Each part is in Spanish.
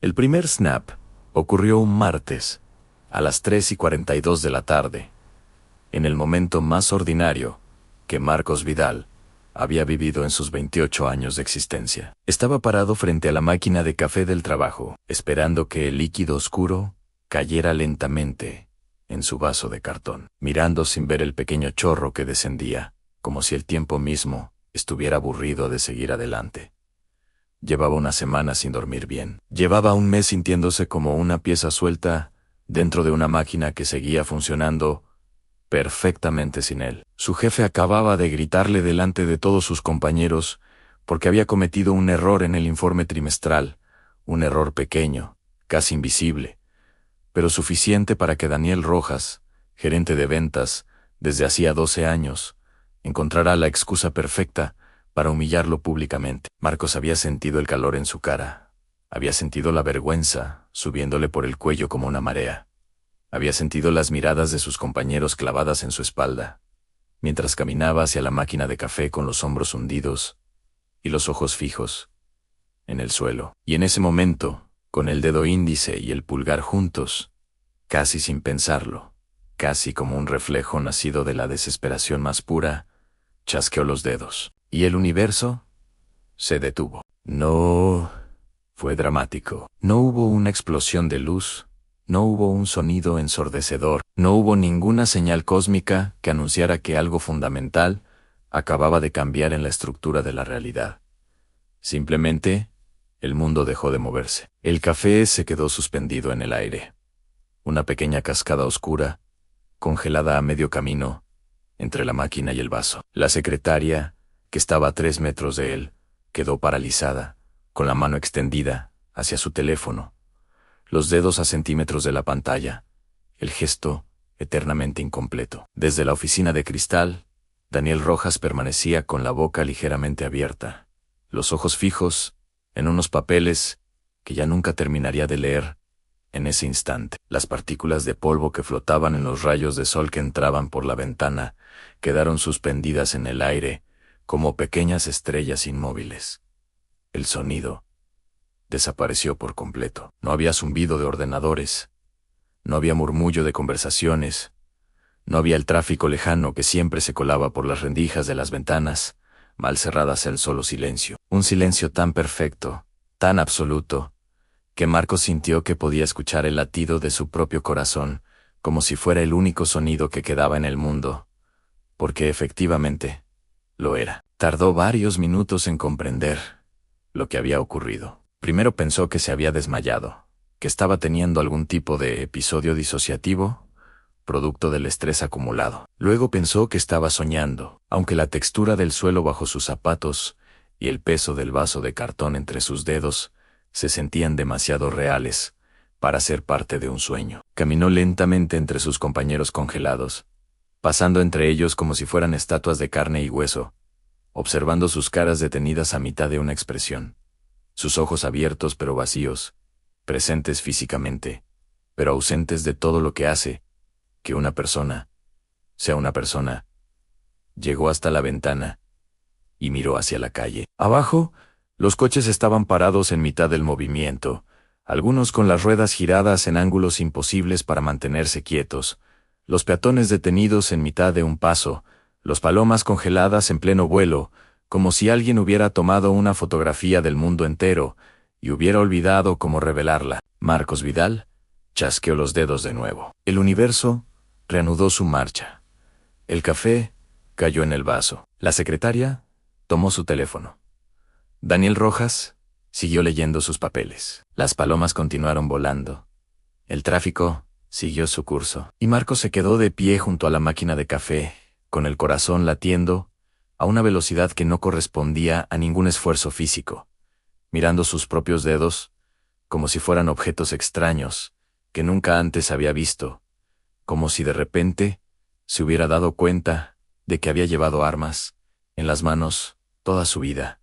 El primer snap ocurrió un martes, a las 3:42 de la tarde, en el momento más ordinario que Marcos Vidal había vivido en sus 28 años de existencia. Estaba parado frente a la máquina de café del trabajo, esperando que el líquido oscuro cayera lentamente en su vaso de cartón, mirando sin ver el pequeño chorro que descendía, como si el tiempo mismo estuviera aburrido de seguir adelante. Llevaba una semana sin dormir bien. Llevaba un mes sintiéndose como una pieza suelta dentro de una máquina que seguía funcionando perfectamente sin él. Su jefe acababa de gritarle delante de todos sus compañeros porque había cometido un error en el informe trimestral, un error pequeño, casi invisible, pero suficiente para que Daniel Rojas, gerente de ventas desde hacía 12 años, encontrara la excusa perfecta para humillarlo públicamente. Marcos había sentido el calor en su cara, había sentido la vergüenza subiéndole por el cuello como una marea. Había sentido las miradas de sus compañeros clavadas en su espalda, mientras caminaba hacia la máquina de café con los hombros hundidos y los ojos fijos en el suelo. Y en ese momento, con el dedo índice y el pulgar juntos, casi sin pensarlo, casi como un reflejo nacido de la desesperación más pura, chasqueó los dedos. Y el universo se detuvo. No fue dramático. No hubo una explosión de luz. No hubo un sonido ensordecedor, no hubo ninguna señal cósmica que anunciara que algo fundamental acababa de cambiar en la estructura de la realidad. Simplemente, el mundo dejó de moverse. El café se quedó suspendido en el aire. Una pequeña cascada oscura, congelada a medio camino, entre la máquina y el vaso. La secretaria, que estaba a 3 metros de él, quedó paralizada, con la mano extendida hacia su teléfono. Los dedos a centímetros de la pantalla, el gesto eternamente incompleto. Desde la oficina de cristal, Daniel Rojas permanecía con la boca ligeramente abierta, los ojos fijos en unos papeles que ya nunca terminaría de leer en ese instante. Las partículas de polvo que flotaban en los rayos de sol que entraban por la ventana quedaron suspendidas en el aire como pequeñas estrellas inmóviles. El sonido desapareció por completo. No había zumbido de ordenadores, no había murmullo de conversaciones, no había el tráfico lejano que siempre se colaba por las rendijas de las ventanas, mal cerradas el solo silencio. Un silencio tan perfecto, tan absoluto, que Marcos sintió que podía escuchar el latido de su propio corazón, como si fuera el único sonido que quedaba en el mundo, porque efectivamente lo era. Tardó varios minutos en comprender lo que había ocurrido. Primero pensó que se había desmayado, que estaba teniendo algún tipo de episodio disociativo, producto del estrés acumulado. Luego pensó que estaba soñando, aunque la textura del suelo bajo sus zapatos y el peso del vaso de cartón entre sus dedos se sentían demasiado reales para ser parte de un sueño. Caminó lentamente entre sus compañeros congelados, pasando entre ellos como si fueran estatuas de carne y hueso, observando sus caras detenidas a mitad de una expresión. Sus ojos abiertos pero vacíos, presentes físicamente, pero ausentes de todo lo que hace que una persona sea una persona. Llegó hasta la ventana y miró hacia la calle. Abajo, los coches estaban parados en mitad del movimiento, algunos con las ruedas giradas en ángulos imposibles para mantenerse quietos, los peatones detenidos en mitad de un paso, los palomas congeladas en pleno vuelo, como si alguien hubiera tomado una fotografía del mundo entero y hubiera olvidado cómo revelarla. Marcos Vidal chasqueó los dedos de nuevo. El universo reanudó su marcha. El café cayó en el vaso. La secretaria tomó su teléfono. Daniel Rojas siguió leyendo sus papeles. Las palomas continuaron volando. El tráfico siguió su curso. Y Marcos se quedó de pie junto a la máquina de café, con el corazón latiendo a una velocidad que no correspondía a ningún esfuerzo físico, mirando sus propios dedos como si fueran objetos extraños que nunca antes había visto, como si de repente se hubiera dado cuenta de que había llevado armas en las manos toda su vida.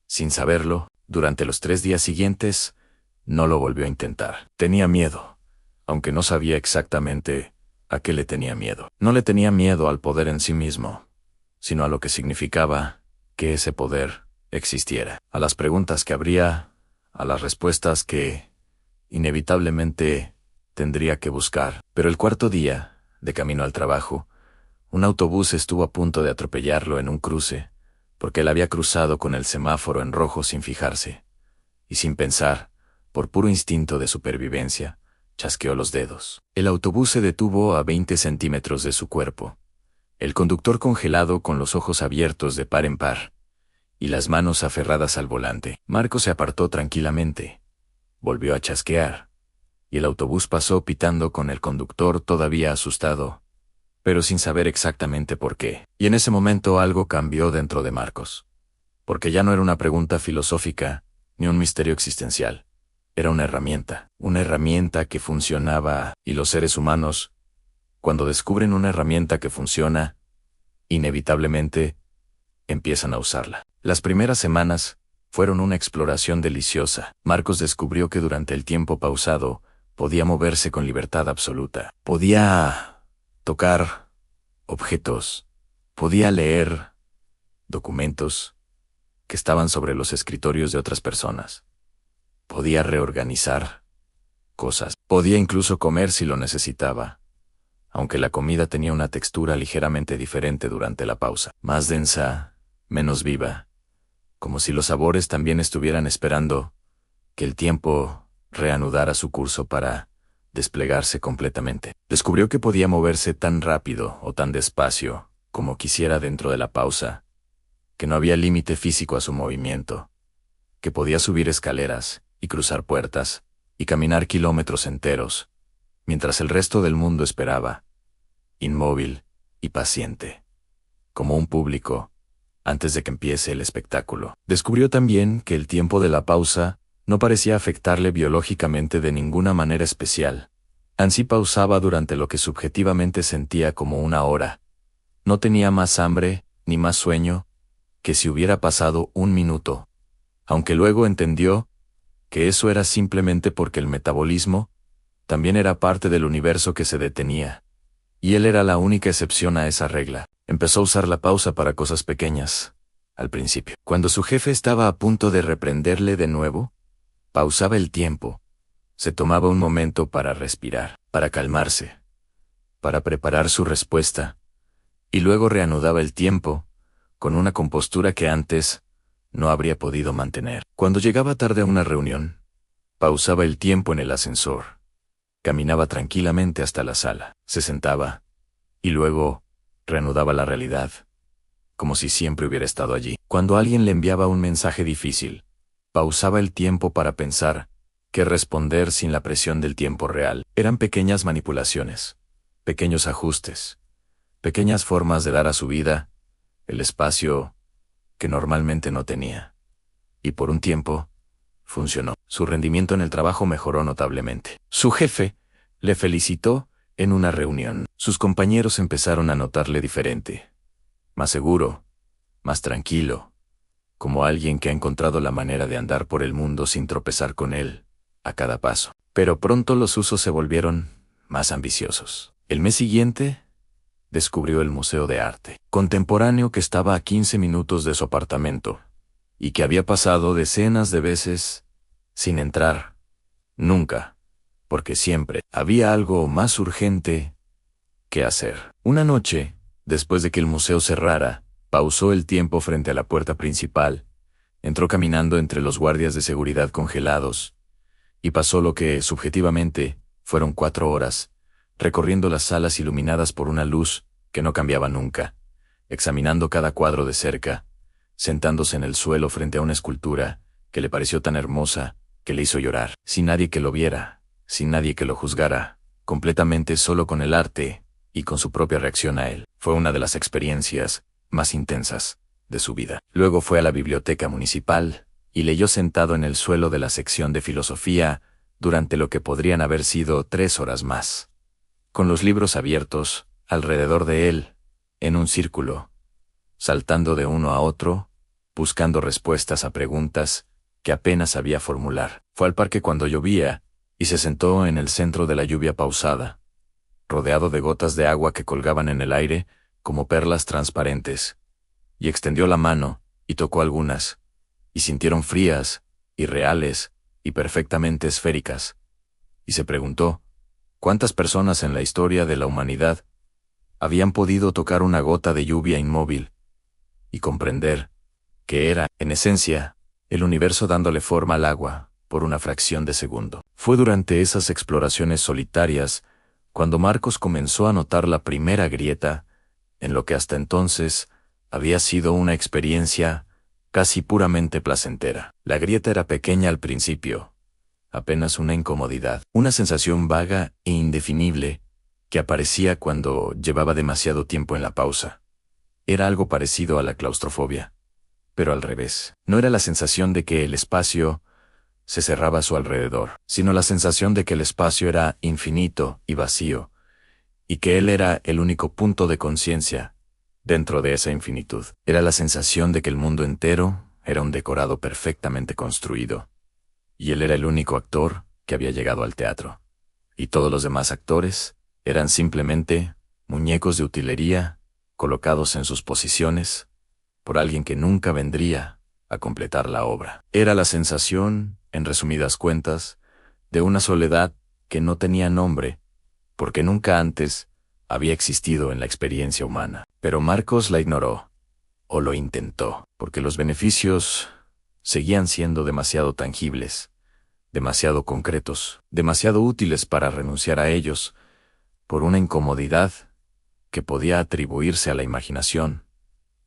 Sin saberlo, durante los 3 días siguientes, no lo volvió a intentar. Tenía miedo, aunque no sabía exactamente a qué le tenía miedo. No le tenía miedo al poder en sí mismo, sino a lo que significaba que ese poder existiera, a las preguntas que habría, a las respuestas que Inevitablemente tendría que buscar. Pero el cuarto día, de camino al trabajo, un autobús estuvo a punto de atropellarlo en un cruce, porque él había cruzado con el semáforo en rojo sin fijarse, y sin pensar, por puro instinto de supervivencia, chasqueó los dedos. El autobús se detuvo a 20 centímetros de su cuerpo, el conductor congelado con los ojos abiertos de par en par, y las manos aferradas al volante. Marcos se apartó tranquilamente, volvió a chasquear, y el autobús pasó pitando con el conductor todavía asustado, pero sin saber exactamente por qué. Y en ese momento algo cambió dentro de Marcos, porque ya no era una pregunta filosófica ni un misterio existencial. Era una herramienta que funcionaba, y los seres humanos, cuando descubren una herramienta que funciona, inevitablemente empiezan a usarla. Las primeras semanas fueron una exploración deliciosa. Marcos descubrió que durante el tiempo pausado podía moverse con libertad absoluta. Podía tocar objetos, podía leer documentos que estaban sobre los escritorios de otras personas. Podía reorganizar cosas. Podía incluso comer si lo necesitaba, aunque la comida tenía una textura ligeramente diferente durante la pausa. Más densa, menos viva, como si los sabores también estuvieran esperando que el tiempo reanudara su curso para desplegarse completamente. Descubrió que podía moverse tan rápido o tan despacio como quisiera dentro de la pausa, que no había límite físico a su movimiento, que podía subir escaleras y cruzar puertas y caminar kilómetros enteros, mientras el resto del mundo esperaba, inmóvil y paciente, como un público, antes de que empiece el espectáculo. Descubrió también que el tiempo de la pausa no parecía afectarle biológicamente de ninguna manera especial. Ansí pausaba durante lo que subjetivamente sentía como una hora. No tenía más hambre ni más sueño que si hubiera pasado un minuto, aunque luego entendió que eso era simplemente porque el metabolismo también era parte del universo que se detenía, y él era la única excepción a esa regla. Empezó a usar la pausa para cosas pequeñas, al principio. Cuando su jefe estaba a punto de reprenderle de nuevo, pausaba el tiempo, se tomaba un momento para respirar, para calmarse, para preparar su respuesta, y luego reanudaba el tiempo, con una compostura que antes no habría podido mantener. Cuando llegaba tarde a una reunión, pausaba el tiempo en el ascensor, caminaba tranquilamente hasta la sala, se sentaba, y luego reanudaba la realidad, como si siempre hubiera estado allí. Cuando alguien le enviaba un mensaje difícil, pausaba el tiempo para pensar qué responder sin la presión del tiempo real. Eran pequeñas manipulaciones, pequeños ajustes, pequeñas formas de dar a su vida el espacio que normalmente no tenía. Y por un tiempo, funcionó. Su rendimiento en el trabajo mejoró notablemente. Su jefe le felicitó en una reunión. Sus compañeros empezaron a notarle diferente, más seguro, más tranquilo, como alguien que ha encontrado la manera de andar por el mundo sin tropezar con él a cada paso. Pero pronto los usos se volvieron más ambiciosos. El mes siguiente, descubrió el Museo de Arte Contemporáneo que estaba a 15 minutos de su apartamento, y que había pasado decenas de veces sin entrar. Nunca, porque siempre había algo más urgente que hacer. Una noche, después de que el museo cerrara, pausó el tiempo frente a la puerta principal, entró caminando entre los guardias de seguridad congelados, y pasó lo que, subjetivamente, fueron 4 horas, recorriendo las salas iluminadas por una luz que no cambiaba nunca, examinando cada cuadro de cerca, sentándose en el suelo frente a una escultura que le pareció tan hermosa que le hizo llorar, sin nadie que lo viera, sin nadie que lo juzgara, completamente solo con el arte y con su propia reacción a él. Fue una de las experiencias más intensas de su vida. Luego fue a la biblioteca municipal y leyó sentado en el suelo de la sección de filosofía durante lo que podrían haber sido 3 horas más, con los libros abiertos alrededor de él, en un círculo, saltando de uno a otro, buscando respuestas a preguntas que apenas sabía formular. Fue al parque cuando llovía y se sentó en el centro de la lluvia pausada, rodeado de gotas de agua que colgaban en el aire como perlas transparentes, y extendió la mano y tocó algunas, y sintieron frías, y reales, y perfectamente esféricas, y se preguntó, ¿cuántas personas en la historia de la humanidad habían podido tocar una gota de lluvia inmóvil y comprender que era, en esencia, el universo dándole forma al agua por una fracción de segundo? Fue durante esas exploraciones solitarias cuando Marcos comenzó a notar la primera grieta en lo que hasta entonces había sido una experiencia casi puramente placentera. La grieta era pequeña al principio, apenas una incomodidad, una sensación vaga e indefinible que aparecía cuando llevaba demasiado tiempo en la pausa. Era algo parecido a la claustrofobia, pero al revés. No era la sensación de que el espacio se cerraba a su alrededor, sino la sensación de que el espacio era infinito y vacío, y que él era el único punto de conciencia dentro de esa infinitud. Era la sensación de que el mundo entero era un decorado perfectamente construido, y él era el único actor que había llegado al teatro, y todos los demás actores eran simplemente muñecos de utilería colocados en sus posiciones por alguien que nunca vendría a completar la obra. Era la sensación, en resumidas cuentas, de una soledad que no tenía nombre, porque nunca antes había existido en la experiencia humana. Pero Marcos la ignoró, o lo intentó, porque los beneficios seguían siendo demasiado tangibles, demasiado concretos, demasiado útiles para renunciar a ellos, por una incomodidad que podía atribuirse a la imaginación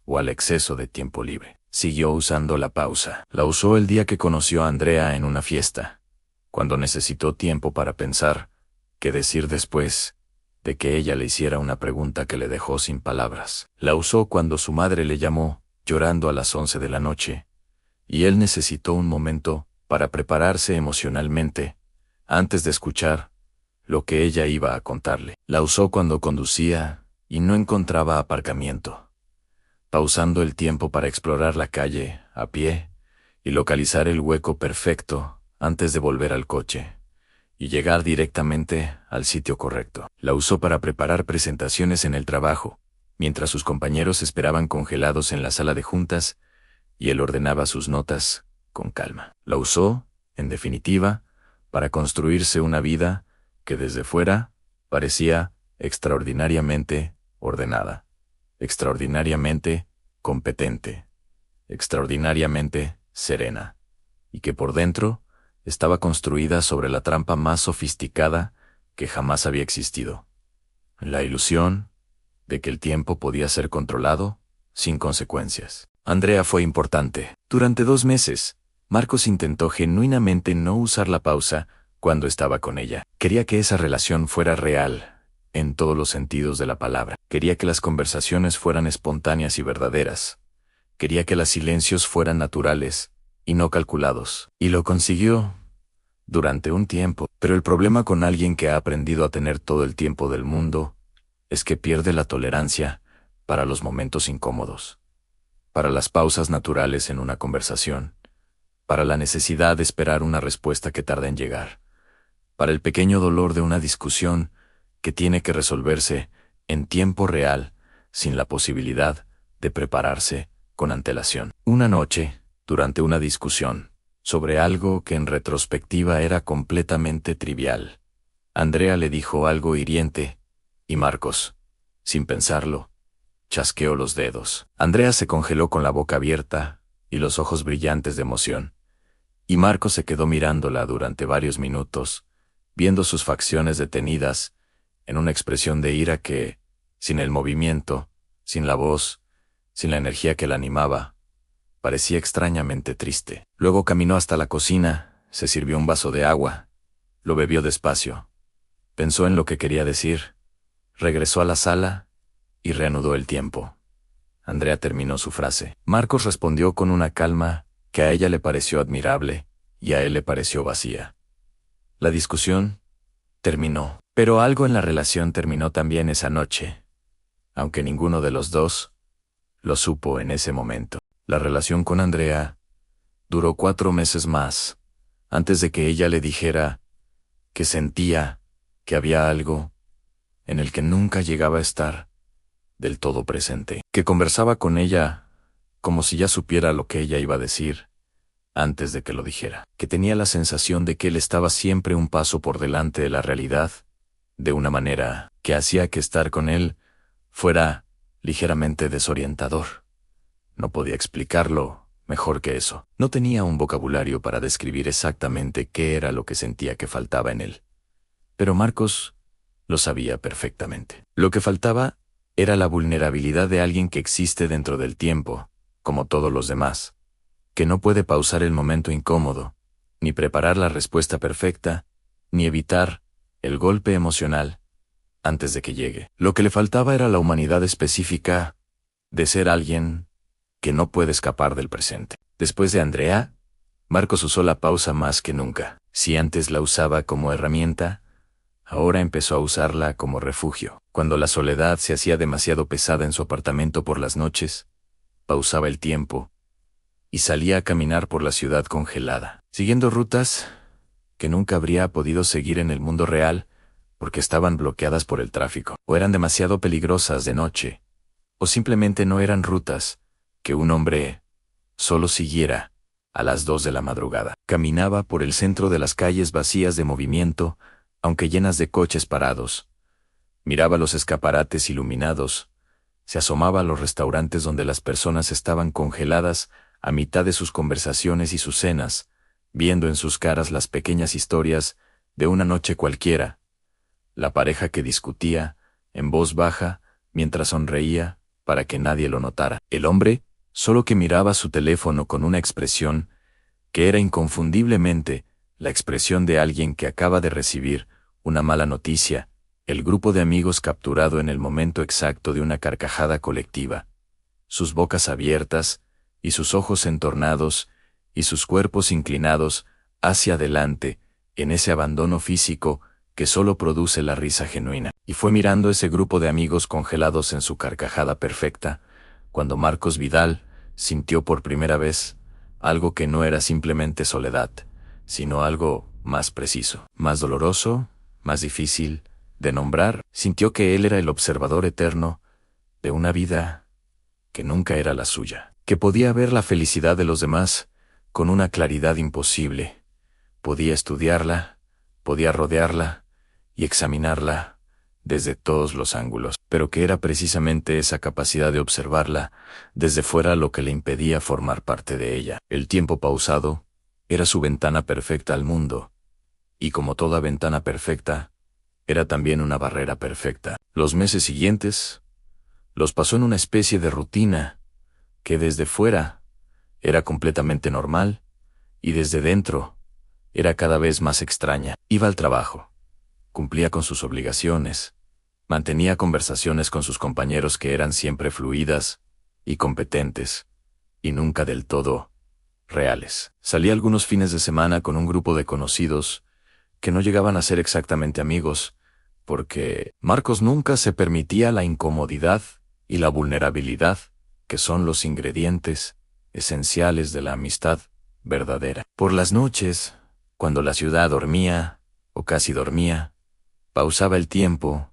o al exceso de tiempo libre. Siguió usando la pausa. La usó el día que conoció a Andrea en una fiesta, cuando necesitó tiempo para pensar qué decir después de que ella le hiciera una pregunta que le dejó sin palabras. La usó cuando su madre le llamó, llorando a las 11 de la noche, y él necesitó un momento para prepararse emocionalmente, antes de escuchar lo que ella iba a contarle. La usó cuando conducía y no encontraba aparcamiento, pausando el tiempo para explorar la calle a pie y localizar el hueco perfecto antes de volver al coche y llegar directamente al sitio correcto. La usó para preparar presentaciones en el trabajo, mientras sus compañeros esperaban congelados en la sala de juntas y él ordenaba sus notas con calma. La usó, en definitiva, para construirse una vida que desde fuera parecía extraordinariamente ordenada, extraordinariamente competente, extraordinariamente serena, y que por dentro estaba construida sobre la trampa más sofisticada que jamás había existido: la ilusión de que el tiempo podía ser controlado sin consecuencias. Andrea fue importante. Durante 2 meses, Marcos intentó genuinamente no usar la pausa cuando estaba con ella. Quería que esa relación fuera real, en todos los sentidos de la palabra. Quería que las conversaciones fueran espontáneas y verdaderas. Quería que los silencios fueran naturales y no calculados. Y lo consiguió durante un tiempo. Pero el problema con alguien que ha aprendido a tener todo el tiempo del mundo es que pierde la tolerancia para los momentos incómodos, para las pausas naturales en una conversación, para la necesidad de esperar una respuesta que tarda en llegar, para el pequeño dolor de una discusión que tiene que resolverse en tiempo real, sin la posibilidad de prepararse con antelación. Una noche, durante una discusión sobre algo que en retrospectiva era completamente trivial, Andrea le dijo algo hiriente, y Marcos, sin pensarlo, chasqueó los dedos. Andrea se congeló con la boca abierta y los ojos brillantes de emoción, y Marcos se quedó mirándola durante varios minutos, viendo sus facciones detenidas en una expresión de ira que, sin el movimiento, sin la voz, sin la energía que la animaba, parecía extrañamente triste. Luego caminó hasta la cocina, se sirvió un vaso de agua, lo bebió despacio, pensó en lo que quería decir, regresó a la sala y reanudó el tiempo. Andrea terminó su frase. Marcos respondió con una calma que a ella le pareció admirable y a él le pareció vacía. La discusión terminó, pero algo en la relación terminó también esa noche, aunque ninguno de los dos lo supo en ese momento. La relación con Andrea duró 4 meses más, antes de que ella le dijera que sentía que había algo en el que nunca llegaba a estar del todo presente, que conversaba con ella como si ya supiera lo que ella iba a decir, antes de que lo dijera, que tenía la sensación de que él estaba siempre un paso por delante de la realidad, de una manera que hacía que estar con él fuera ligeramente desorientador. No podía explicarlo mejor que eso. No tenía un vocabulario para describir exactamente qué era lo que sentía que faltaba en él. Pero Marcos lo sabía perfectamente. Lo que faltaba era la vulnerabilidad de alguien que existe dentro del tiempo, como todos los demás, que no puede pausar el momento incómodo, ni preparar la respuesta perfecta, ni evitar el golpe emocional antes de que llegue. Lo que le faltaba era la humanidad específica de ser alguien que no puede escapar del presente. Después de Andrea, Marcos usó la pausa más que nunca. Si antes la usaba como herramienta, ahora empezó a usarla como refugio. Cuando la soledad se hacía demasiado pesada en su apartamento por las noches, pausaba el tiempo y salía a caminar por la ciudad congelada, siguiendo rutas que nunca habría podido seguir en el mundo real porque estaban bloqueadas por el tráfico, o eran demasiado peligrosas de noche, o simplemente no eran rutas que un hombre solo siguiera a las 2 de la madrugada. Caminaba por el centro de las calles vacías de movimiento, aunque llenas de coches parados. Miraba los escaparates iluminados, se asomaba a los restaurantes donde las personas estaban congeladas a mitad de sus conversaciones y sus cenas, viendo en sus caras las pequeñas historias de una noche cualquiera. La pareja que discutía, en voz baja, mientras sonreía, para que nadie lo notara. El hombre, solo que miraba su teléfono con una expresión que era inconfundiblemente la expresión de alguien que acaba de recibir una mala noticia, el grupo de amigos capturado en el momento exacto de una carcajada colectiva, sus bocas abiertas y sus ojos entornados y sus cuerpos inclinados hacia adelante en ese abandono físico que solo produce la risa genuina. Y fue mirando ese grupo de amigos congelados en su carcajada perfecta, cuando Marcos Vidal sintió por primera vez algo que no era simplemente soledad, sino algo más preciso, más doloroso, más difícil de nombrar. Sintió que él era el observador eterno de una vida que nunca era la suya, que podía ver la felicidad de los demás con una claridad imposible. Podía estudiarla, podía rodearla y examinarla desde todos los ángulos, pero que era precisamente esa capacidad de observarla desde fuera lo que le impedía formar parte de ella. El tiempo pausado era su ventana perfecta al mundo, y como toda ventana perfecta, era también una barrera perfecta. Los meses siguientes los pasó en una especie de rutina que desde fuera era completamente normal y desde dentro era cada vez más extraña. Iba al trabajo, cumplía con sus obligaciones, mantenía conversaciones con sus compañeros que eran siempre fluidas y competentes, y nunca del todo reales. Salía algunos fines de semana con un grupo de conocidos que no llegaban a ser exactamente amigos, porque Marcos nunca se permitía la incomodidad y la vulnerabilidad, que son los ingredientes esenciales de la amistad verdadera. Por las noches, cuando la ciudad dormía, o casi dormía, pausaba el tiempo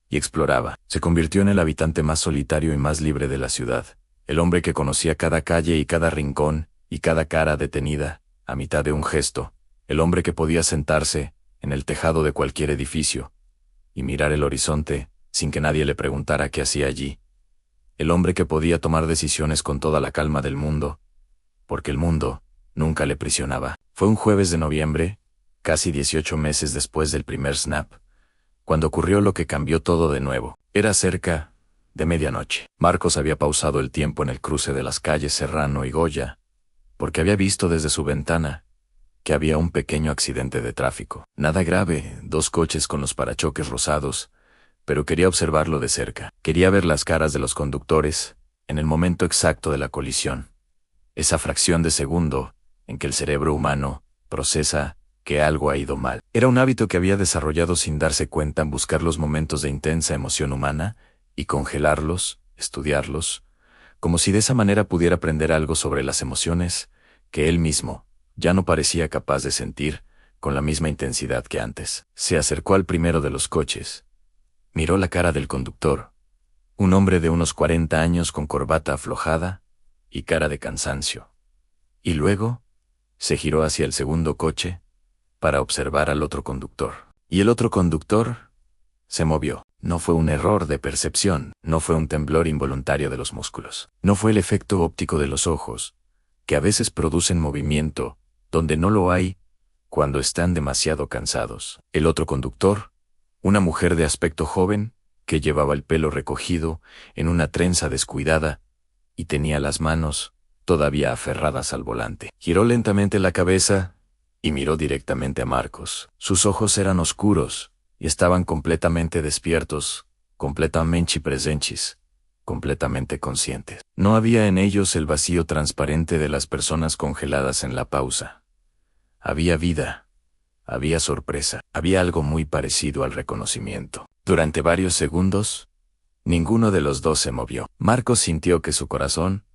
y exploraba. Se convirtió en el habitante más solitario y más libre de la ciudad, el hombre que conocía cada calle y cada rincón y cada cara detenida, a mitad de un gesto, el hombre que podía sentarse en el tejado de cualquier edificio y mirar el horizonte sin que nadie le preguntara qué hacía allí, el hombre que podía tomar decisiones con toda la calma del mundo, porque el mundo nunca le prisionaba. Fue un jueves de noviembre, casi 18 meses después del primer snap, cuando ocurrió lo que cambió todo de nuevo. Era cerca de medianoche. Marcos había pausado el tiempo en el cruce de las calles Serrano y Goya, porque había visto desde su ventana que había un pequeño accidente de tráfico. Nada grave, 2 coches con los parachoques rosados, pero quería observarlo de cerca. Quería ver las caras de los conductores en el momento exacto de la colisión. Esa fracción de segundo en que el cerebro humano procesa que algo ha ido mal. Era un hábito que había desarrollado sin darse cuenta en buscar los momentos de intensa emoción humana y congelarlos, estudiarlos, como si de esa manera pudiera aprender algo sobre las emociones que él mismo ya no parecía capaz de sentir con la misma intensidad que antes. Se acercó al primero de los coches. Miró la cara del conductor, un hombre de unos 40 años con corbata aflojada y cara de cansancio. Y luego Se giró hacia el segundo coche para observar al otro conductor. Y el otro conductor se movió. No fue un error de percepción, no fue un temblor involuntario de los músculos. No fue el efecto óptico de los ojos, que a veces producen movimiento donde no lo hay cuando están demasiado cansados. El otro conductor, una mujer de aspecto joven, que llevaba el pelo recogido en una trenza descuidada y tenía las manos todavía aferradas al volante. Giró lentamente la cabeza y miró directamente a Marcos. Sus ojos eran oscuros y estaban completamente despiertos, completamente presentes, completamente conscientes. No había en ellos el vacío transparente de las personas congeladas en la pausa. Había vida, había sorpresa, había algo muy parecido al reconocimiento. Durante varios segundos, ninguno de los dos se movió. Marcos sintió que su corazón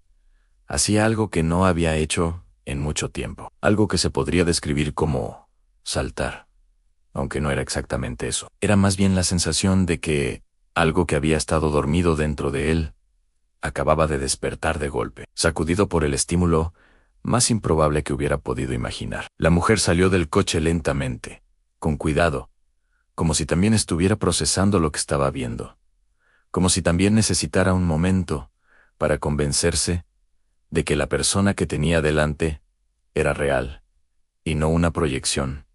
hacía algo que no había hecho en mucho tiempo. Algo que se podría describir como saltar. Aunque no era exactamente eso. Era más bien la sensación de que algo que había estado dormido dentro de él acababa de despertar de golpe, sacudido por el estímulo más improbable que hubiera podido imaginar. La mujer salió del coche lentamente, con cuidado, como si también estuviera procesando lo que estaba viendo, como si también necesitara un momento para convencerse de que la persona que tenía delante era real y no una proyección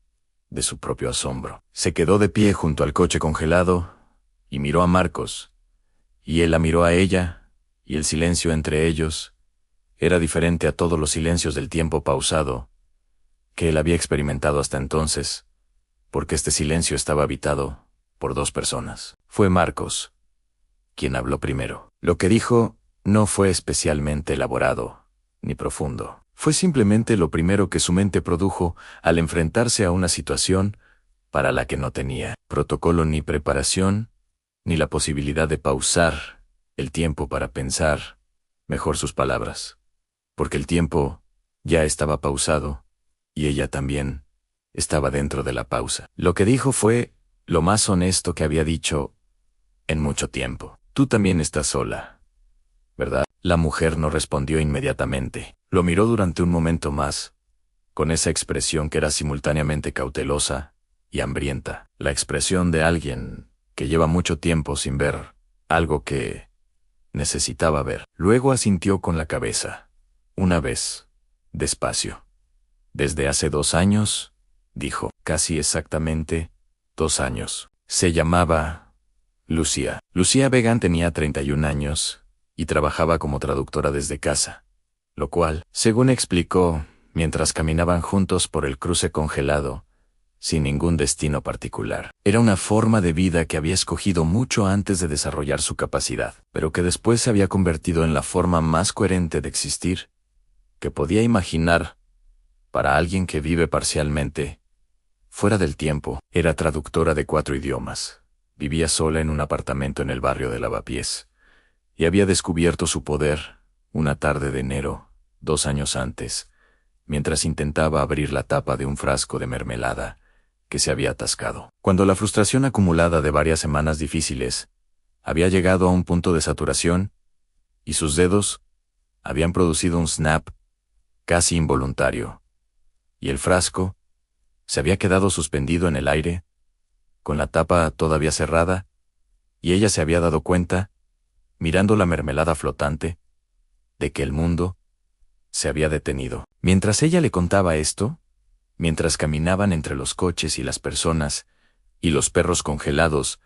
de su propio asombro. Se quedó de pie junto al coche congelado y miró a Marcos, y él la miró a ella, y el silencio entre ellos era diferente a todos los silencios del tiempo pausado que él había experimentado hasta entonces, porque este silencio estaba habitado por dos personas. Fue Marcos quien habló primero. Lo que dijo no fue especialmente elaborado ni profundo. Fue simplemente lo primero que su mente produjo al enfrentarse a una situación para la que no tenía protocolo ni preparación, ni la posibilidad de pausar el tiempo para pensar mejor sus palabras. Porque el tiempo ya estaba pausado, y ella también estaba dentro de la pausa. Lo que dijo fue lo más honesto que había dicho en mucho tiempo. Tú también estás sola, ¿verdad? La mujer no respondió inmediatamente. Lo miró durante un momento más, con esa expresión que era simultáneamente cautelosa y hambrienta. La expresión de alguien que lleva mucho tiempo sin ver algo que necesitaba ver. Luego asintió con la cabeza. Una vez, despacio. Desde hace 2 años, dijo, casi exactamente 2 años. Se llamaba Lucía. Lucía Vegan tenía 31 años y trabajaba como traductora desde casa, lo cual, según explicó, mientras caminaban juntos por el cruce congelado, sin ningún destino particular. Era una forma de vida que había escogido mucho antes de desarrollar su capacidad, pero que después se había convertido en la forma más coherente de existir que podía imaginar para alguien que vive parcialmente fuera del tiempo. Era traductora de 4 idiomas. Vivía sola en un apartamento en el barrio de Lavapiés y había descubierto su poder una tarde de enero, 2 años antes, mientras intentaba abrir la tapa de un frasco de mermelada que se había atascado. Cuando la frustración acumulada de varias semanas difíciles había llegado a un punto de saturación y sus dedos habían producido un snap casi involuntario, y el frasco se había quedado suspendido en el aire, con la tapa todavía cerrada, y ella se había dado cuenta, mirando la mermelada flotante, de que el mundo se había detenido. Mientras ella le contaba esto, mientras caminaban entre los coches y las personas y los perros congelados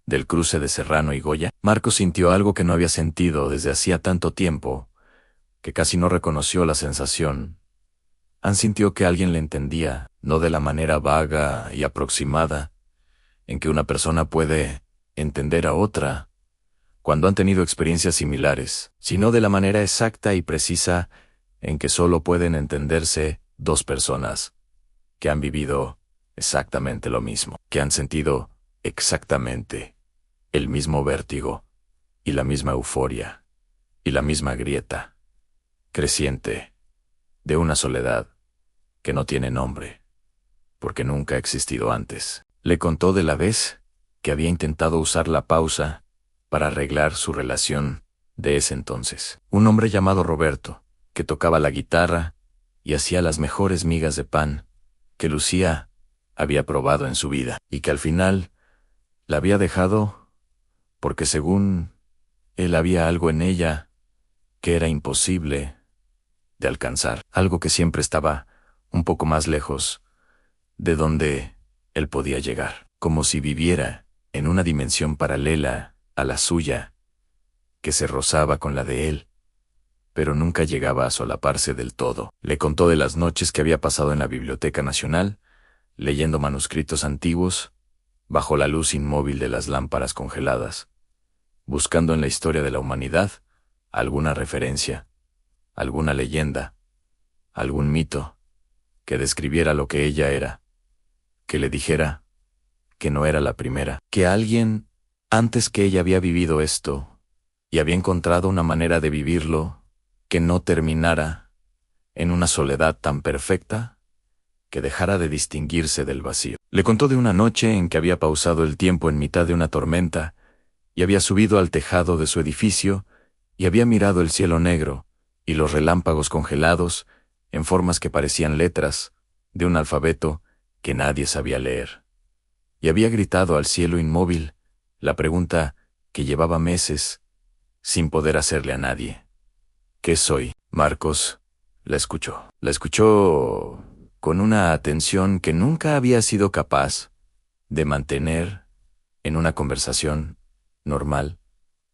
del cruce de Serrano y Goya, Marcos sintió algo que no había sentido desde hacía tanto tiempo, que casi no reconoció la sensación. Sintió que alguien le entendía, no de la manera vaga y aproximada en que una persona puede entender a otra cuando han tenido experiencias similares, sino de la manera exacta y precisa en que solo pueden entenderse 2 personas que han vivido exactamente lo mismo, que han sentido exactamente el mismo vértigo y la misma euforia y la misma grieta creciente de una soledad que no tiene nombre, porque nunca ha existido antes. Le contó de la vez que había intentado usar la pausa para arreglar su relación de ese entonces. Un hombre llamado Roberto, que tocaba la guitarra y hacía las mejores migas de pan que Lucía había probado en su vida, y que al final la había dejado porque según él había algo en ella que era imposible de alcanzar, algo que siempre estaba un poco más lejos de donde él podía llegar, como si viviera en una dimensión paralela a la suya, que se rozaba con la de él, pero nunca llegaba a solaparse del todo. Le contó de las noches que había pasado en la Biblioteca Nacional, leyendo manuscritos antiguos, bajo la luz inmóvil de las lámparas congeladas, buscando en la historia de la humanidad alguna referencia, alguna leyenda, algún mito, que describiera lo que ella era, que le dijera que no era la primera, que alguien antes que ella había vivido esto y había encontrado una manera de vivirlo que no terminara en una soledad tan perfecta que dejara de distinguirse del vacío. Le contó de una noche en que había pausado el tiempo en mitad de una tormenta y había subido al tejado de su edificio y había mirado el cielo negro y los relámpagos congelados en formas que parecían letras de un alfabeto que nadie sabía leer. Y había gritado al cielo inmóvil la pregunta que llevaba meses sin poder hacerle a nadie. ¿Qué soy? Marcos la escuchó. La escuchó con una atención que nunca había sido capaz de mantener en una conversación normal,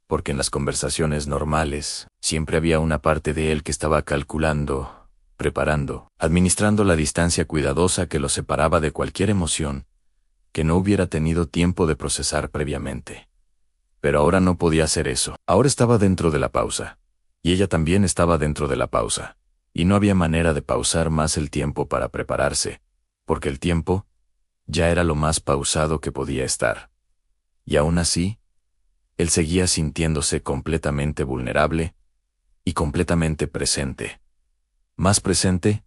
porque en las conversaciones normales siempre había una parte de él que estaba calculando, preparando, administrando la distancia cuidadosa que lo separaba de cualquier emoción que no hubiera tenido tiempo de procesar previamente. Pero ahora no podía hacer eso. Ahora estaba dentro de la pausa. Y ella también estaba dentro de la pausa. Y no había manera de pausar más el tiempo para prepararse, porque el tiempo ya era lo más pausado que podía estar. Y aún así, él seguía sintiéndose completamente vulnerable y completamente presente. Más presente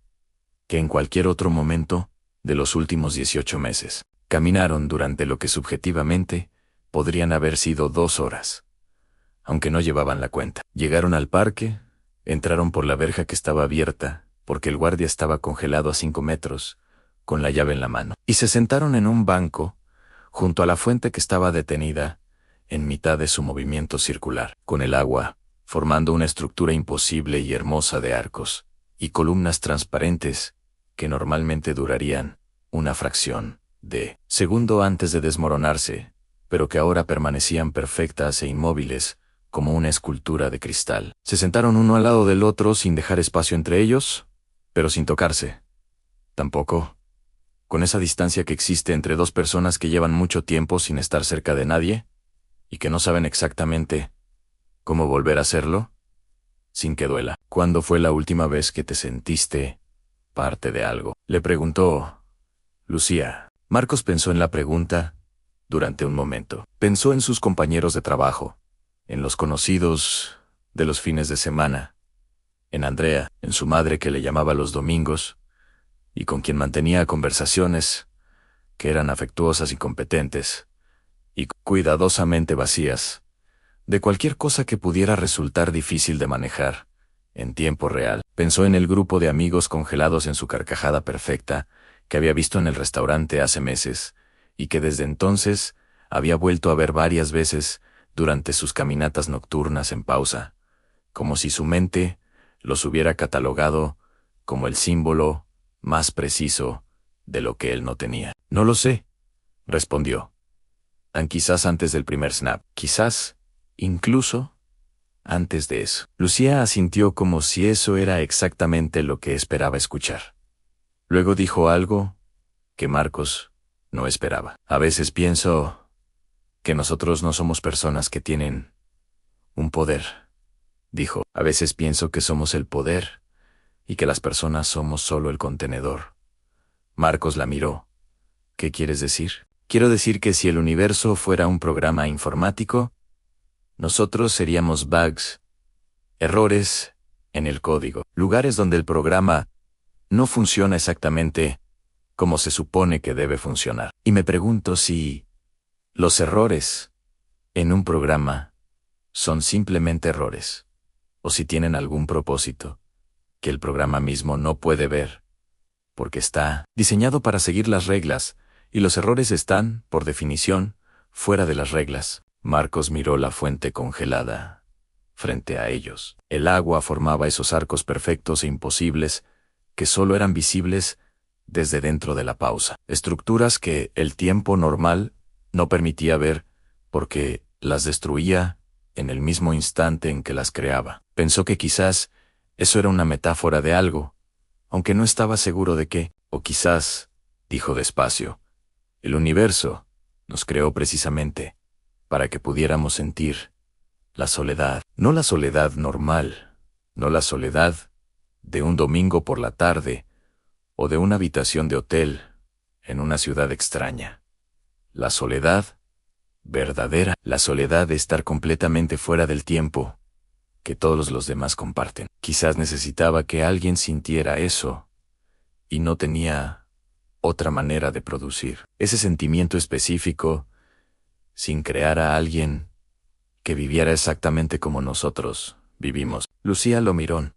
que en cualquier otro momento de los últimos 18 meses. Caminaron durante lo que subjetivamente podrían haber sido 2 horas, aunque no llevaban la cuenta. Llegaron al parque, entraron por la verja que estaba abierta, porque el guardia estaba congelado a 5 metros, con la llave en la mano, y se sentaron en un banco, junto a la fuente que estaba detenida, en mitad de su movimiento circular, con el agua, formando una estructura imposible y hermosa de arcos, y columnas transparentes, que normalmente durarían una fracción de segundo antes de desmoronarse, pero que ahora permanecían perfectas e inmóviles, como una escultura de cristal. Se sentaron uno al lado del otro sin dejar espacio entre ellos, pero sin tocarse. Tampoco, con esa distancia que existe entre dos personas que llevan mucho tiempo sin estar cerca de nadie, y que no saben exactamente cómo volver a hacerlo, sin que duela. ¿Cuándo fue la última vez que te sentiste parte de algo?, le preguntó Lucía. Marcos pensó en la pregunta durante un momento. Pensó en sus compañeros de trabajo, en los conocidos de los fines de semana, en Andrea, en su madre que le llamaba los domingos, y con quien mantenía conversaciones que eran afectuosas y competentes, y cuidadosamente vacías, de cualquier cosa que pudiera resultar difícil de manejar en tiempo real. Pensó en el grupo de amigos congelados en su carcajada perfecta, que había visto en el restaurante hace meses, y que desde entonces había vuelto a ver varias veces durante sus caminatas nocturnas en pausa, como si su mente los hubiera catalogado como el símbolo más preciso de lo que él no tenía. No lo sé, respondió. Quizás antes del primer snap, quizás incluso antes de eso. Lucía asintió como si eso era exactamente lo que esperaba escuchar. Luego dijo algo que Marcos no esperaba. A veces pienso que nosotros no somos personas que tienen un poder, dijo. A veces pienso que somos el poder y que las personas somos solo el contenedor. Marcos la miró. ¿Qué quieres decir? Quiero decir que si el universo fuera un programa informático, nosotros seríamos bugs, errores en el código, lugares donde el programa no funciona exactamente como se supone que debe funcionar. Y me pregunto si los errores en un programa son simplemente errores, o si tienen algún propósito que el programa mismo no puede ver, porque está diseñado para seguir las reglas, y los errores están, por definición, fuera de las reglas. Marcos miró la fuente congelada frente a ellos. El agua formaba esos arcos perfectos e imposibles que solo eran visibles desde dentro de la pausa. Estructuras que el tiempo normal no permitía ver porque las destruía en el mismo instante en que las creaba. Pensó que quizás eso era una metáfora de algo, aunque no estaba seguro de qué. O quizás, dijo despacio, el universo nos creó precisamente para que pudiéramos sentir la soledad. No la soledad normal, no la soledad de un domingo por la tarde o de una habitación de hotel en una ciudad extraña. La soledad verdadera, la soledad de estar completamente fuera del tiempo que todos los demás comparten. Quizás necesitaba que alguien sintiera eso y no tenía otra manera de producir ese sentimiento específico sin crear a alguien que viviera exactamente como nosotros vivimos. Lucía lo miró.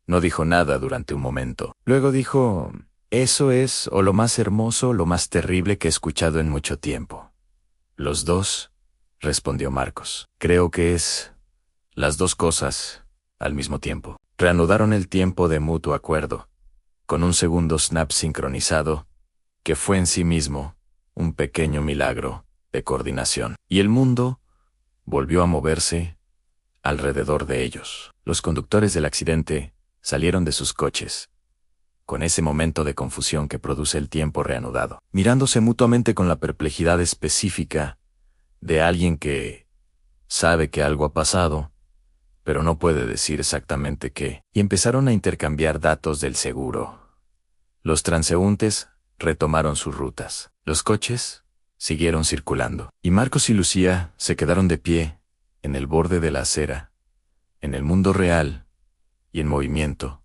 No dijo nada durante un momento. Luego dijo, eso es o lo más hermoso o lo más terrible que he escuchado en mucho tiempo. Los dos, respondió Marcos. Creo que es las dos cosas al mismo tiempo. Reanudaron el tiempo de mutuo acuerdo, con un segundo snap sincronizado, que fue en sí mismo un pequeño milagro de coordinación. Y el mundo volvió a moverse alrededor de ellos. Los conductores del accidente salieron de sus coches, con ese momento de confusión que produce el tiempo reanudado, mirándose mutuamente con la perplejidad específica de alguien que sabe que algo ha pasado, pero no puede decir exactamente qué, y empezaron a intercambiar datos del seguro. Los transeúntes retomaron sus rutas. Los coches siguieron circulando, y Marcos y Lucía se quedaron de pie en el borde de la acera, en el mundo real y en movimiento,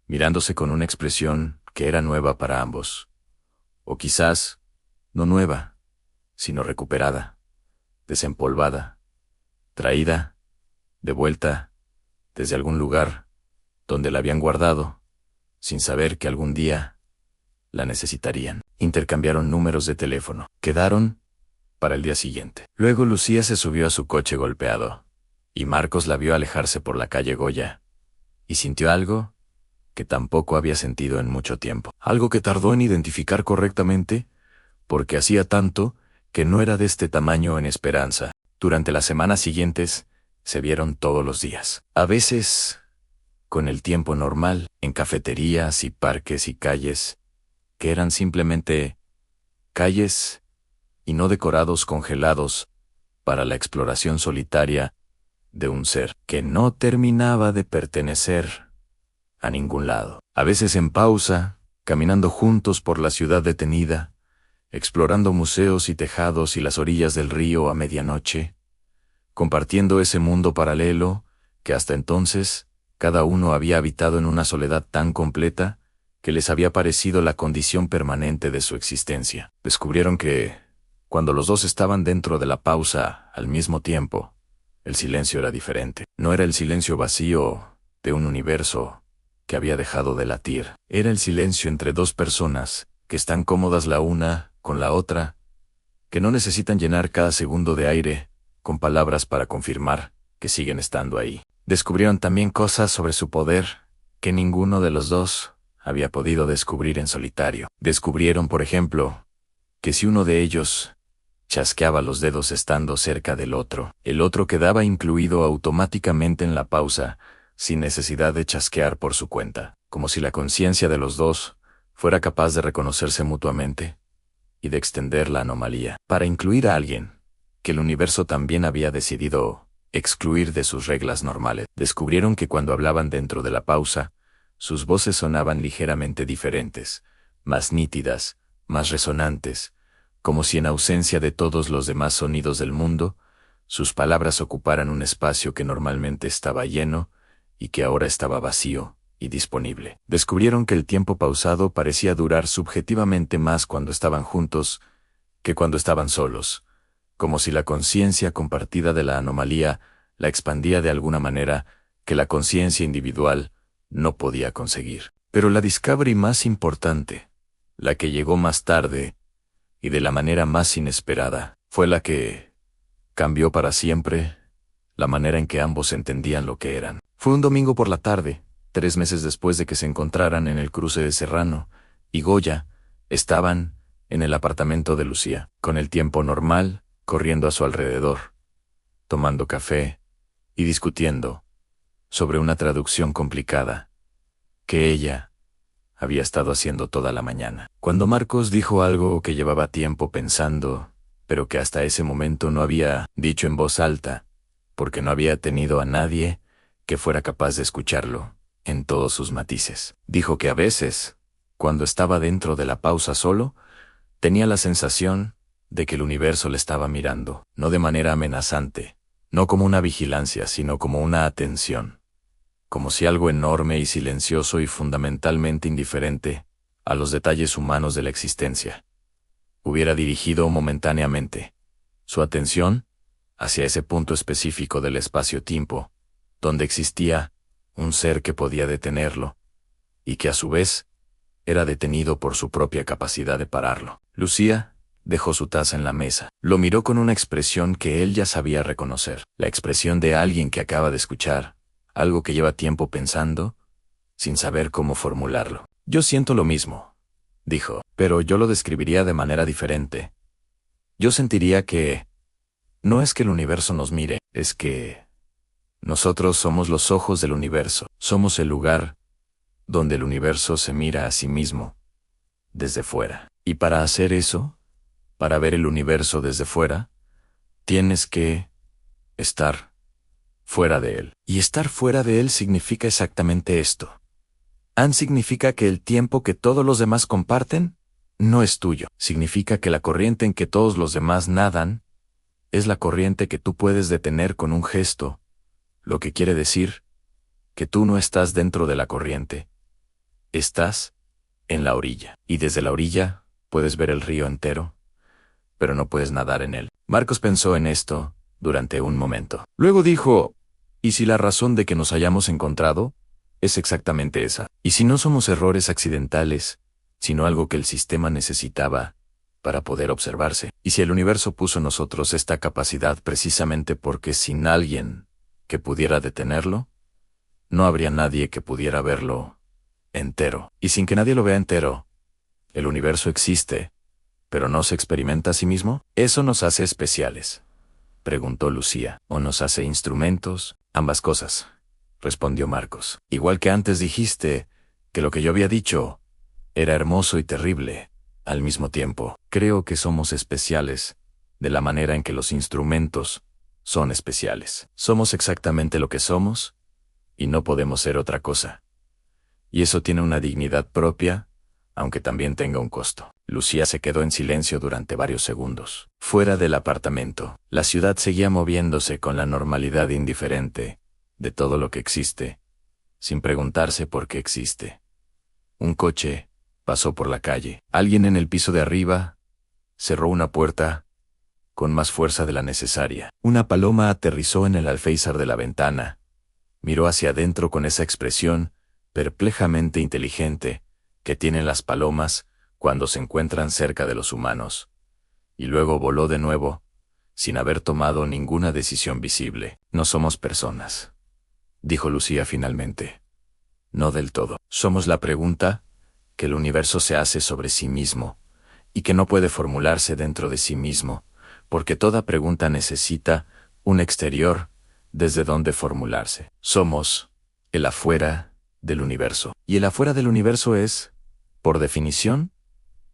mirándose con una expresión que era nueva para ambos. O quizás, no nueva, sino recuperada, desempolvada, traída, de vuelta, desde algún lugar donde la habían guardado, sin saber que algún día la necesitarían. Intercambiaron números de teléfono. Quedaron para el día siguiente. Luego Lucía se subió a su coche golpeado, y Marcos la vio alejarse por la calle Goya, y sintió algo que tampoco había sentido en mucho tiempo. Algo que tardó en identificar correctamente, porque hacía tanto que no era de este tamaño en esperanza. Durante las semanas siguientes, se vieron todos los días. A veces, con el tiempo normal, en cafeterías y parques y calles, que eran simplemente calles y no decorados congelados para la exploración solitaria de un ser que no terminaba de pertenecer a ningún lado. A veces en pausa, caminando juntos por la ciudad detenida, explorando museos y tejados y las orillas del río a medianoche, compartiendo ese mundo paralelo que hasta entonces cada uno había habitado en una soledad tan completa que les había parecido la condición permanente de su existencia. Descubrieron que, cuando los dos estaban dentro de la pausa al mismo tiempo, el silencio era diferente. No era el silencio vacío de un universo que había dejado de latir. Era el silencio entre dos personas que están cómodas la una con la otra, que no necesitan llenar cada segundo de aire con palabras para confirmar que siguen estando ahí. Descubrieron también cosas sobre su poder que ninguno de los dos había podido descubrir en solitario. Descubrieron, por ejemplo, que si uno de ellos chasqueaba los dedos estando cerca del otro, el otro quedaba incluido automáticamente en la pausa, sin necesidad de chasquear por su cuenta, como si la conciencia de los dos fuera capaz de reconocerse mutuamente y de extender la anomalía para incluir a alguien que el universo también había decidido excluir de sus reglas normales. Descubrieron que cuando hablaban dentro de la pausa, sus voces sonaban ligeramente diferentes, más nítidas, más resonantes, como si en ausencia de todos los demás sonidos del mundo, sus palabras ocuparan un espacio que normalmente estaba lleno y que ahora estaba vacío y disponible. Descubrieron que el tiempo pausado parecía durar subjetivamente más cuando estaban juntos que cuando estaban solos, como si la conciencia compartida de la anomalía la expandía de alguna manera que la conciencia individual no podía conseguir. Pero la discovery más importante, la que llegó más tarde y de la manera más inesperada, fue la que cambió para siempre la manera en que ambos entendían lo que eran. Fue un domingo por la tarde, 3 meses después de que se encontraran en el cruce de Serrano y Goya. Estaban en el apartamento de Lucía, con el tiempo normal corriendo a su alrededor, tomando café y discutiendo sobre una traducción complicada que ella había estado haciendo toda la mañana. Cuando Marcos dijo algo que llevaba tiempo pensando, pero que hasta ese momento no había dicho en voz alta, porque no había tenido a nadie que fuera capaz de escucharlo en todos sus matices. Dijo que a veces, cuando estaba dentro de la pausa solo, tenía la sensación de que el universo le estaba mirando, no de manera amenazante, no como una vigilancia, sino como una atención, como si algo enorme y silencioso y fundamentalmente indiferente a los detalles humanos de la existencia hubiera dirigido momentáneamente su atención hacia ese punto específico del espacio-tiempo, donde existía un ser que podía detenerlo, y que a su vez era detenido por su propia capacidad de pararlo. Lucía dejó su taza en la mesa. Lo miró con una expresión que él ya sabía reconocer, la expresión de alguien que acaba de escuchar algo que lleva tiempo pensando, sin saber cómo formularlo. Yo siento lo mismo, dijo, pero yo lo describiría de manera diferente. Yo sentiría que no es que el universo nos mire, es que nosotros somos los ojos del universo, somos el lugar donde el universo se mira a sí mismo, desde fuera. Y para hacer eso, para ver el universo desde fuera, tienes que estar fuera de él. Y estar fuera de él significa exactamente esto. Significa que el tiempo que todos los demás comparten no es tuyo. Significa que la corriente en que todos los demás nadan es la corriente que tú puedes detener con un gesto, lo que quiere decir que tú no estás dentro de la corriente. Estás en la orilla. Y desde la orilla puedes ver el río entero, pero no puedes nadar en él. Marcos pensó en esto durante un momento. Luego dijo, ¿y si la razón de que nos hayamos encontrado es exactamente esa? ¿Y si no somos errores accidentales, sino algo que el sistema necesitaba para poder observarse? ¿Y si el universo puso en nosotros esta capacidad precisamente porque sin alguien que pudiera detenerlo, no habría nadie que pudiera verlo entero? Y sin que nadie lo vea entero, el universo existe, pero no se experimenta a sí mismo. ¿Eso nos hace especiales?, preguntó Lucía. ¿O nos hace instrumentos? Ambas cosas, respondió Marcos. Igual que antes dijiste que lo que yo había dicho era hermoso y terrible al mismo tiempo. Creo que somos especiales de la manera en que los instrumentos son especiales. Somos exactamente lo que somos y no podemos ser otra cosa. Y eso tiene una dignidad propia, aunque también tenga un costo. Lucía se quedó en silencio durante varios segundos. Fuera del apartamento, la ciudad seguía moviéndose con la normalidad indiferente de todo lo que existe, sin preguntarse por qué existe. Un coche pasó por la calle. Alguien en el piso de arriba cerró una puerta con más fuerza de la necesaria. Una paloma aterrizó en el alféizar de la ventana. Miró hacia adentro con esa expresión perplejamente inteligente que tienen las palomas cuando se encuentran cerca de los humanos, y luego voló de nuevo, sin haber tomado ninguna decisión visible. No somos personas, dijo Lucía finalmente. No del todo. Somos la pregunta que el universo se hace sobre sí mismo, y que no puede formularse dentro de sí mismo, porque toda pregunta necesita un exterior desde donde formularse. Somos el afuera del universo. Y el afuera del universo es, por definición,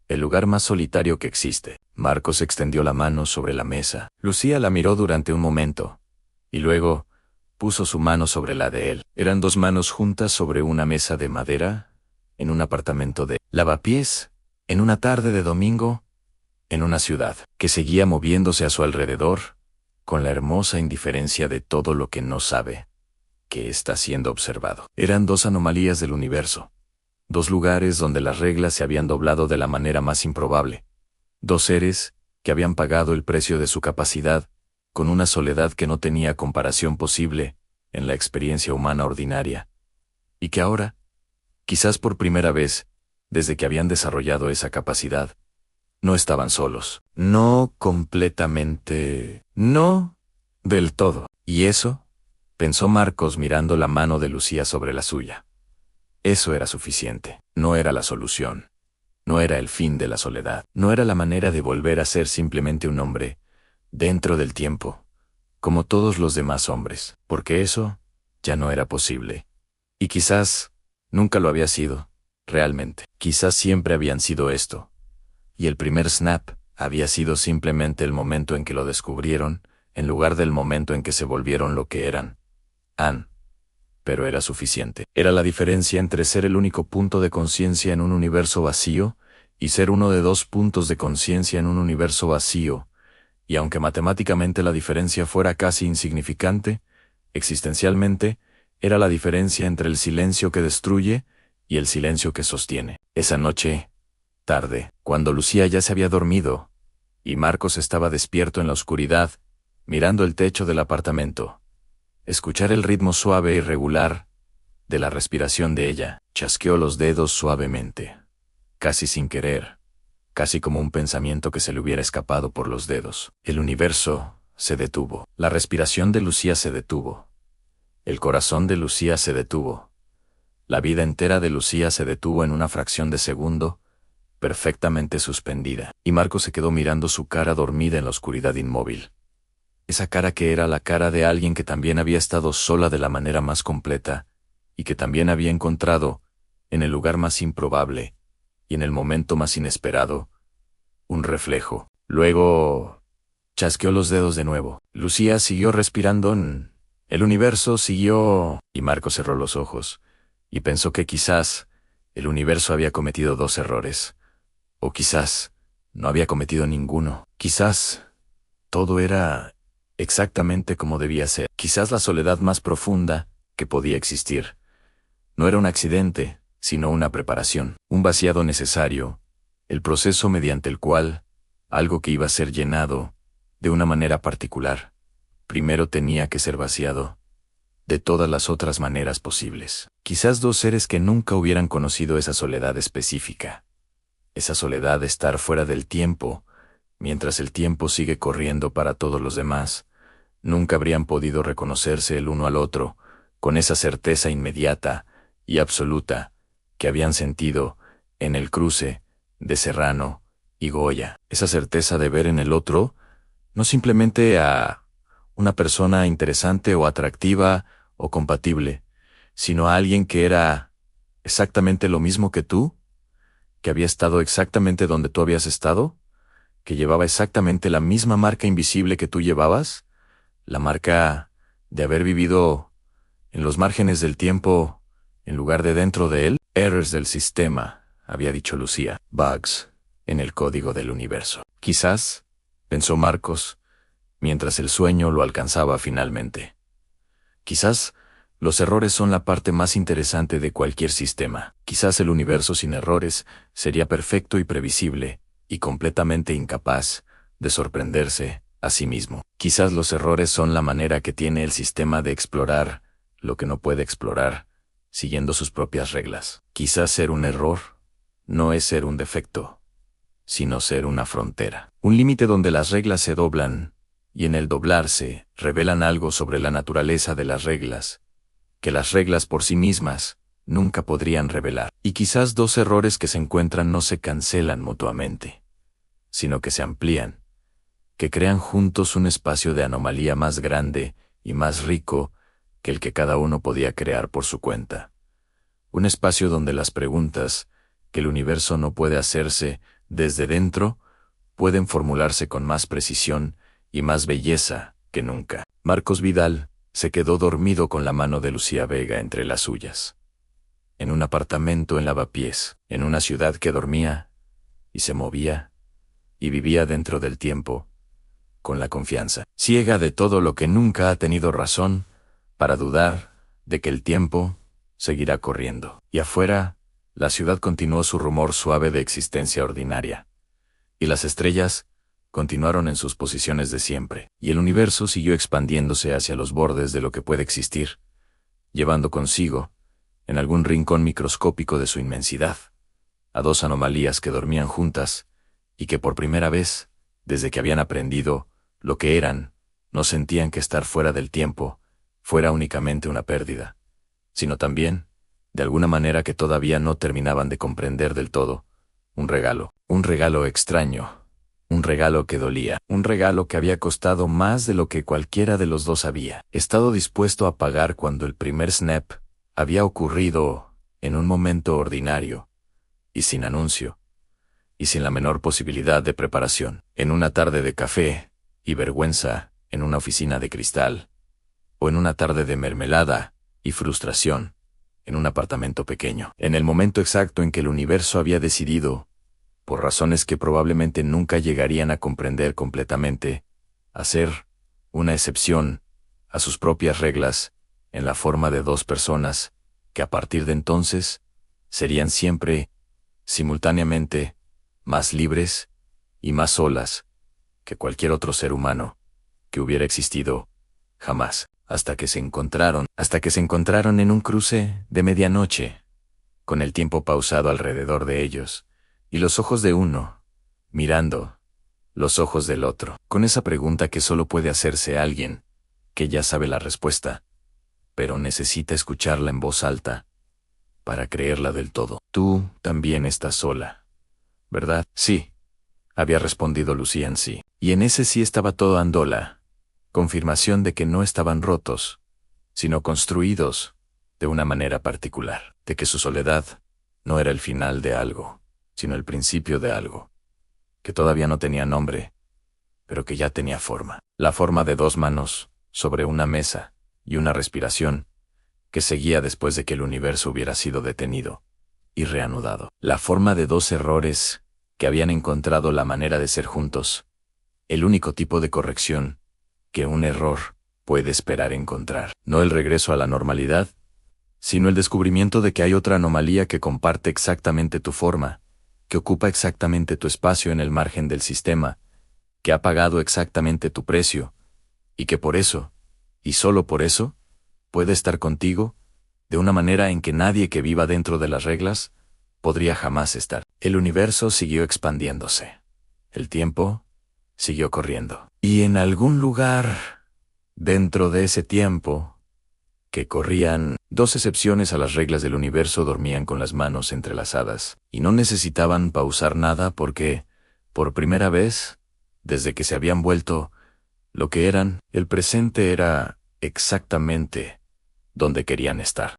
el lugar más solitario que existe. Marcos extendió la mano sobre la mesa. Lucía la miró durante un momento, y luego puso su mano sobre la de él. Eran 2 manos juntas sobre una mesa de madera, en un apartamento de lavapiés, en una tarde de domingo, en una ciudad que seguía moviéndose a su alrededor, con la hermosa indiferencia de todo lo que no sabe, que está siendo observado. Eran 2 anomalías del universo. 2 lugares donde las reglas se habían doblado de la manera más improbable. 2 seres que habían pagado el precio de su capacidad, con una soledad que no tenía comparación posible en la experiencia humana ordinaria. Y que ahora, quizás por primera vez, desde que habían desarrollado esa capacidad, no estaban solos. No completamente. No del todo. ¿Y eso? Pensó Marcos mirando la mano de Lucía sobre la suya. Eso era suficiente. No era la solución. No era el fin de la soledad. No era la manera de volver a ser simplemente un hombre, dentro del tiempo, como todos los demás hombres, porque eso ya no era posible. Y quizás nunca lo había sido, realmente. Quizás siempre habían sido esto. Y el primer snap había sido simplemente el momento en que lo descubrieron, en lugar del momento en que se volvieron lo que eran. Pero era suficiente. Era la diferencia entre ser el único punto de conciencia en un universo vacío y ser uno de dos puntos de conciencia en un universo vacío, y aunque matemáticamente la diferencia fuera casi insignificante, existencialmente, era la diferencia entre el silencio que destruye y el silencio que sostiene. Esa noche, tarde, cuando Lucía ya se había dormido, y Marcos estaba despierto en la oscuridad, mirando el techo del apartamento, escuchar el ritmo suave y regular de la respiración de ella, chasqueó los dedos suavemente, casi sin querer, casi como un pensamiento que se le hubiera escapado por los dedos. El universo se detuvo. La respiración de Lucía se detuvo. El corazón de Lucía se detuvo. La vida entera de Lucía se detuvo en una fracción de segundo, perfectamente suspendida. Y Marco se quedó mirando su cara dormida en la oscuridad inmóvil. Esa cara que era la cara de alguien que también había estado sola de la manera más completa, y que también había encontrado, en el lugar más improbable, y en el momento más inesperado, un reflejo. Luego chasqueó los dedos de nuevo. Lucía siguió respirando. El universo siguió, y Marco cerró los ojos, y pensó que quizás el universo había cometido dos errores, o quizás no había cometido ninguno. Quizás todo era exactamente como debía ser. Quizás la soledad más profunda que podía existir no era un accidente, sino una preparación, un vaciado necesario, el proceso mediante el cual algo que iba a ser llenado de una manera particular, primero tenía que ser vaciado de todas las otras maneras posibles. Quizás dos seres que nunca hubieran conocido esa soledad específica, esa soledad de estar fuera del tiempo, mientras el tiempo sigue corriendo para todos los demás, nunca habrían podido reconocerse el uno al otro con esa certeza inmediata y absoluta que habían sentido en el cruce de Serrano y Goya. Esa certeza de ver en el otro no simplemente a una persona interesante o atractiva o compatible, sino a alguien que era exactamente lo mismo que tú, que había estado exactamente donde tú habías estado, que llevaba exactamente la misma marca invisible que tú llevabas, la marca de haber vivido en los márgenes del tiempo en lugar de dentro de él. Errors del sistema, había dicho Lucía. Bugs en el código del universo. Quizás, pensó Marcos, mientras el sueño lo alcanzaba finalmente. Quizás los errores son la parte más interesante de cualquier sistema. Quizás el universo sin errores sería perfecto y previsible, y completamente incapaz de sorprenderse a sí mismo. Quizás los errores son la manera que tiene el sistema de explorar lo que no puede explorar, siguiendo sus propias reglas. Quizás ser un error no es ser un defecto, sino ser una frontera. Un límite donde las reglas se doblan, y en el doblarse revelan algo sobre la naturaleza de las reglas, que las reglas por sí mismas nunca podrían revelar. Y quizás dos errores que se encuentran no se cancelan mutuamente, sino que se amplían, que crean juntos un espacio de anomalía más grande y más rico que el que cada uno podía crear por su cuenta. Un espacio donde las preguntas que el universo no puede hacerse desde dentro pueden formularse con más precisión y más belleza que nunca. Marcos Vidal se quedó dormido con la mano de Lucía Vega entre las suyas. En un apartamento en Lavapiés, en una ciudad que dormía y se movía y vivía dentro del tiempo, con la confianza ciega de todo lo que nunca ha tenido razón para dudar de que el tiempo seguirá corriendo. Y afuera, la ciudad continuó su rumor suave de existencia ordinaria. Y las estrellas continuaron en sus posiciones de siempre. Y el universo siguió expandiéndose hacia los bordes de lo que puede existir, llevando consigo, en algún rincón microscópico de su inmensidad, a dos anomalías que dormían juntas y que por primera vez, desde que habían aprendido lo que eran, no sentían que estar fuera del tiempo fuera únicamente una pérdida, sino también, de alguna manera que todavía no terminaban de comprender del todo, un regalo extraño, un regalo que dolía, un regalo que había costado más de lo que cualquiera de los dos había estado dispuesto a pagar cuando el primer snap había ocurrido en un momento ordinario, y sin anuncio, y sin la menor posibilidad de preparación, en una tarde de café y vergüenza en una oficina de cristal, o en una tarde de mermelada y frustración en un apartamento pequeño, en el momento exacto en que el universo había decidido, por razones que probablemente nunca llegarían a comprender completamente, hacer una excepción a sus propias reglas en la forma de dos personas que a partir de entonces serían siempre, simultáneamente, más libres y más solas que cualquier otro ser humano que hubiera existido jamás, hasta que se encontraron en un cruce de medianoche, con el tiempo pausado alrededor de ellos, y los ojos de uno, mirando los ojos del otro, con esa pregunta que solo puede hacerse alguien que ya sabe la respuesta, pero necesita escucharla en voz alta para creerla del todo. Tú también estás sola, ¿verdad? Sí, había respondido Lucien sí. Y en ese sí estaba todo Andola, confirmación de que no estaban rotos, sino construidos de una manera particular, de que su soledad no era el final de algo, sino el principio de algo, que todavía no tenía nombre, pero que ya tenía forma. La forma de dos manos sobre una mesa y una respiración que seguía después de que el universo hubiera sido detenido y reanudado. La forma de dos errores que habían encontrado la manera de ser juntos, el único tipo de corrección que un error puede esperar encontrar. No el regreso a la normalidad, sino el descubrimiento de que hay otra anomalía que comparte exactamente tu forma, que ocupa exactamente tu espacio en el margen del sistema, que ha pagado exactamente tu precio, y que por eso, y solo por eso, puede estar contigo de una manera en que nadie que viva dentro de las reglas podría jamás estar. El universo siguió expandiéndose. El tiempo siguió corriendo. Y en algún lugar, dentro de ese tiempo, que corrían, dos excepciones a las reglas del universo dormían con las manos entrelazadas, y no necesitaban pausar nada porque, por primera vez, desde que se habían vuelto lo que eran, el presente era exactamente donde querían estar.